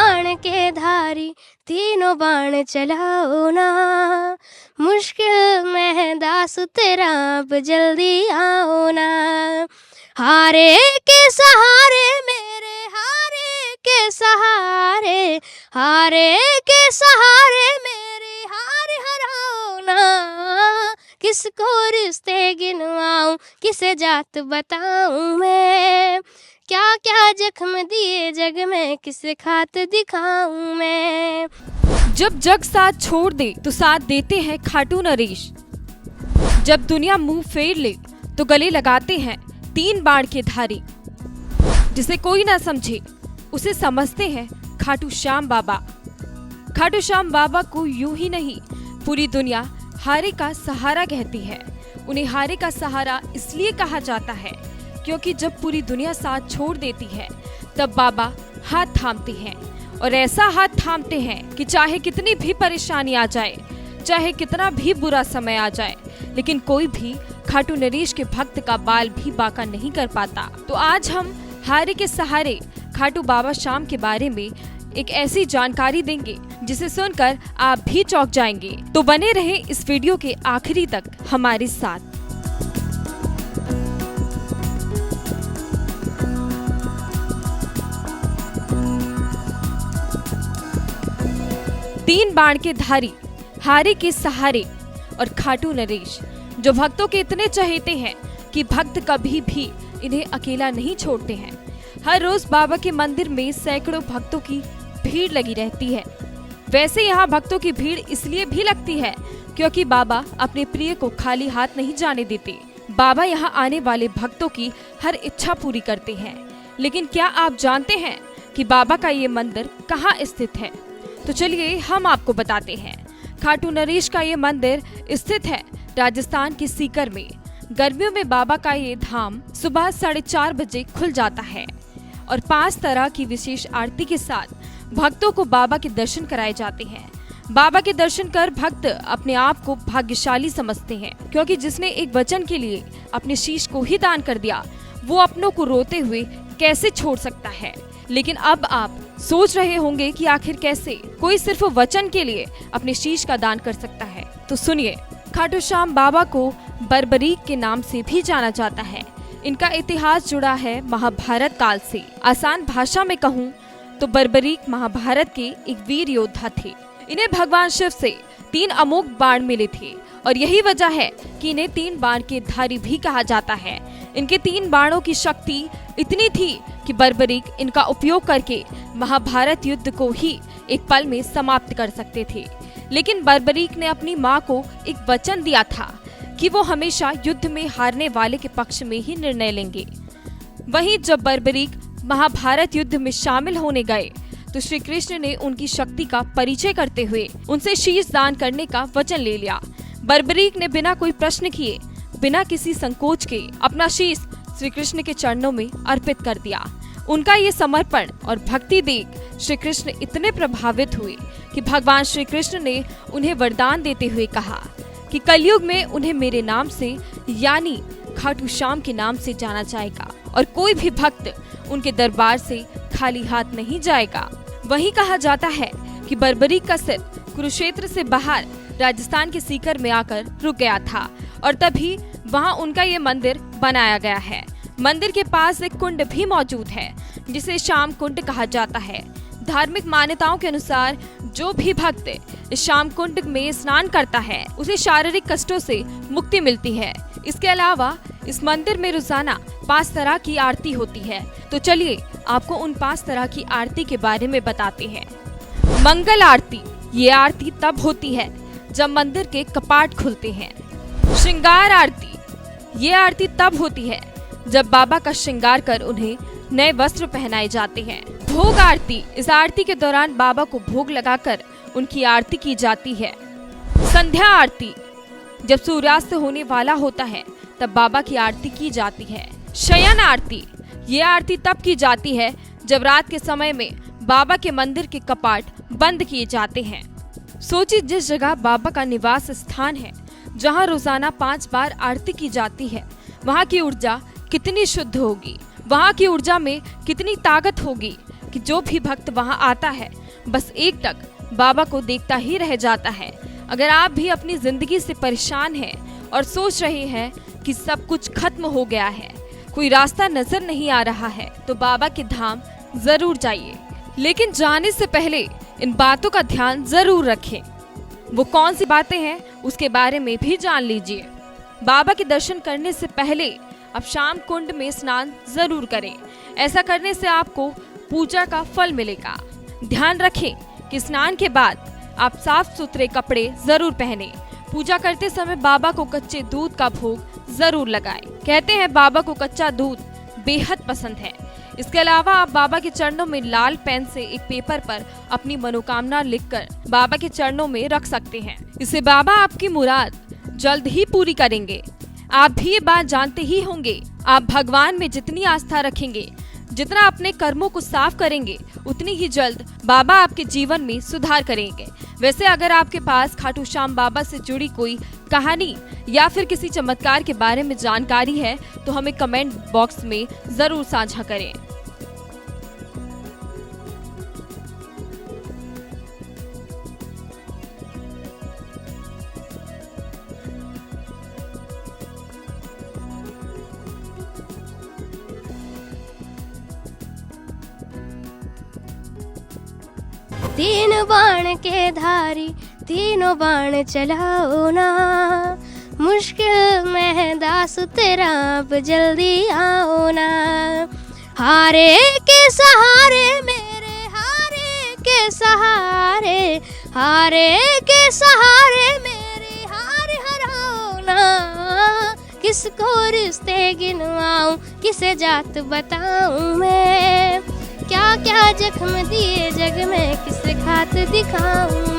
बाण के धारी तीनों बाण चलाओ ना, मुश्किल में दास तेरा अब जल्दी आओ ना। हारे के सहारे मेरे हारे के सहारे, हारे के सहारे मेरे हार हराओ ना। किसको रिश्ते गिनवाऊं किसे जात बताऊं मैं, क्या क्या जख्म दिए जग में किसे खात दिखाऊं मैं। जब जग साथ छोड़ दे तो साथ देते हैं खाटू नरेश, जब दुनिया मुंह फेर ले तो गले लगाते हैं तीन बाण के धारी। जिसे कोई ना समझे उसे समझते हैं खाटू श्याम बाबा। खाटू श्याम बाबा को यूं ही नहीं पूरी दुनिया हारे का सहारा कहती है। उन्हें हारे का सहारा इसलिए कहा जाता है क्योंकि जब पूरी दुनिया साथ छोड़ देती है तब बाबा हाथ थामते हैं, और ऐसा हाथ थामते हैं कि चाहे कितनी भी परेशानी आ जाए, चाहे कितना भी बुरा समय आ जाए, लेकिन कोई भी खाटू नरेश के भक्त का बाल भी बांका नहीं कर पाता। तो आज हम हारे के सहारे खाटू बाबा श्याम के बारे में एक ऐसी जानकारी देंगे जिसे सुनकर आप भी चौंक जाएंगे। तो बने रहें इस वीडियो के आखिरी तक हमारे साथ। तीन बाण के धारी, हारे के सहारे और खाटू नरेश, जो भक्तों के इतने चहेते हैं कि भक्त कभी भी इन्हें अकेला नहीं छोड़ते हैं। हर रोज बाबा के मंदिर में सैकड़ों भक्तों की भीड़ लगी रहती है। वैसे यहाँ भक्तों की भीड़ इसलिए भी लगती है क्योंकि बाबा अपने प्रिय को खाली हाथ नहीं जाने देते। बाबा यहाँ आने वाले भक्तों की हर इच्छा पूरी करते हैं। लेकिन क्या आप जानते हैं कि बाबा का ये मंदिर कहाँ स्थित है? तो चलिए हम आपको बताते हैं। खाटू नरेश का ये मंदिर स्थित है राजस्थान के सीकर में। गर्मियों में बाबा का ये धाम सुबह 4:30 बजे खुल जाता है और 5 तरह की विशेष आरती के साथ भक्तों को बाबा के दर्शन कराए जाते हैं। बाबा के दर्शन कर भक्त अपने आप को भाग्यशाली समझते हैं, क्योंकि जिसने एक वचन के लिए अपने शीश को ही दान कर दिया वो अपनों को रोते हुए कैसे छोड़ सकता है। लेकिन अब आप सोच रहे होंगे कि आखिर कैसे कोई सिर्फ वचन के लिए अपने शीश का दान कर सकता है। तो सुनिए, खाटू श्याम बाबा को बर्बरीक के नाम से भी जाना जाता है। इनका इतिहास जुड़ा है महाभारत काल से। आसान भाषा में कहूँ तो बर्बरीक महाभारत के एक वीर योद्धा थे। इन्हें भगवान शिव से 3 अमोघ बाण मिले थे और यही वजह है कि इन्हें 3 बाण के धारी भी कहा जाता है। इनके 3 बाणों की शक्ति इतनी थी कि बर्बरीक इनका उपयोग करके महाभारत युद्ध को ही एक पल में समाप्त कर सकते थे। लेकिन बर्बरीक ने अपनी माँ को एक वचन दिया था कि वो हमेशा युद्ध में हारने वाले के पक्ष में ही निर्णय लेंगे। वहीं जब बर्बरीक महाभारत युद्ध में शामिल होने गए तो श्री कृष्ण ने उनकी शक्ति का परिचय करते हुए उनसे शीश दान करने का वचन ले लिया। बर्बरीक ने बिना कोई प्रश्न किए, बिना किसी संकोच के अपना शीश श्री कृष्ण के चरणों में अर्पित कर दिया। उनका ये समर्पण और भक्ति देख श्री कृष्ण इतने प्रभावित हुए कि भगवान श्री कृष्ण ने उन्हें वरदान देते हुए कहा कि कलयुग में उन्हें मेरे नाम से यानी खाटू श्याम के नाम से जाना जाएगा और कोई भी भक्त उनके दरबार से खाली हाथ नहीं जाएगा। वहीं कहा जाता है कि बर्बरीक का सिर कुरुक्षेत्र से बाहर राजस्थान के सीकर में आकर रुक गया था और तभी वहां उनका ये मंदिर बनाया गया है। मंदिर के पास एक कुंड भी मौजूद है जिसे श्याम कुंड कहा जाता है। धार्मिक मान्यताओं के अनुसार जो भी भक्त इस श्याम कुंड में स्नान करता है उसे शारीरिक कष्टों से मुक्ति मिलती है। इसके अलावा इस मंदिर में रोजाना 5 तरह की आरती होती है। तो चलिए आपको उन 5 तरह की आरती के बारे में बताते हैं। मंगल आरती, ये आरती तब होती है जब मंदिर के कपाट खुलते हैं। श्रृंगार आरती, ये आरती तब होती है जब बाबा का श्रृंगार कर उन्हें नए वस्त्र पहनाए जाते हैं। भोग आरती, इस आरती के दौरान बाबा को भोग लगाकर उनकी आरती की जाती है। संध्या आरती, जब सूर्यास्त होने वाला होता है तब बाबा की आरती की जाती है। शयन आरती, ये आरती तब की जाती है जब रात के समय में बाबा के मंदिर के कपाट बंद किए जाते हैं। सोचिए, जिस जगह बाबा का निवास स्थान है, जहां रोजाना 5 बार आरती की जाती है, वहां की ऊर्जा कितनी शुद्ध होगी, वहां की ऊर्जा में कितनी ताकत होगी कि जो भी भक्त वहां आता है बस एकटक बाबा को देखता ही रह जाता है। अगर आप भी अपनी जिंदगी से परेशान हैं और सोच रहे हैं कि सब कुछ खत्म हो गया है, कोई रास्ता नजर नहीं आ रहा है, तो बाबा के धाम जरूर जाइए। लेकिन जाने से पहले इन बातों का ध्यान जरूर रखें। वो कौन सी बातें हैं उसके बारे में भी जान लीजिए। बाबा के दर्शन करने से पहले आप शाम कुंड में स्नान जरूर करें। ऐसा करने से आपको पूजा का फल मिलेगा। ध्यान रखें कि स्नान के बाद आप साफ सुथरे कपड़े जरूर पहने। पूजा करते समय बाबा को कच्चे दूध का भोग जरूर लगाएं। कहते हैं बाबा को कच्चा दूध बेहद पसंद है। इसके अलावा आप बाबा के चरणों में लाल पेन से एक पेपर पर अपनी मनोकामना लिखकर बाबा के चरणों में रख सकते हैं। इससे बाबा आपकी मुराद जल्द ही पूरी करेंगे। आप भी ये बात जानते ही होंगे, आप भगवान में जितनी आस्था रखेंगे, जितना अपने कर्मों को साफ करेंगे, उतनी ही जल्द बाबा आपके जीवन में सुधार करेंगे। वैसे अगर आपके पास खाटू श्याम बाबा से जुड़ी कोई कहानी या फिर किसी चमत्कार के बारे में जानकारी है तो हमें कमेंट बॉक्स में जरूर साझा करें। तीन बाण के धारी तीनों बाण चलाओ ना, मुश्किल में दास तेरा अब जल्दी आओ ना। हारे के सहारे मेरे हारे के सहारे, हारे के सहारे मेरे हार हराओ ना। किसको रिश्ते गिनवाऊं किसे जात बताऊं मैं, क्या क्या जख्म दिए जग में किसे खात दिखाऊं।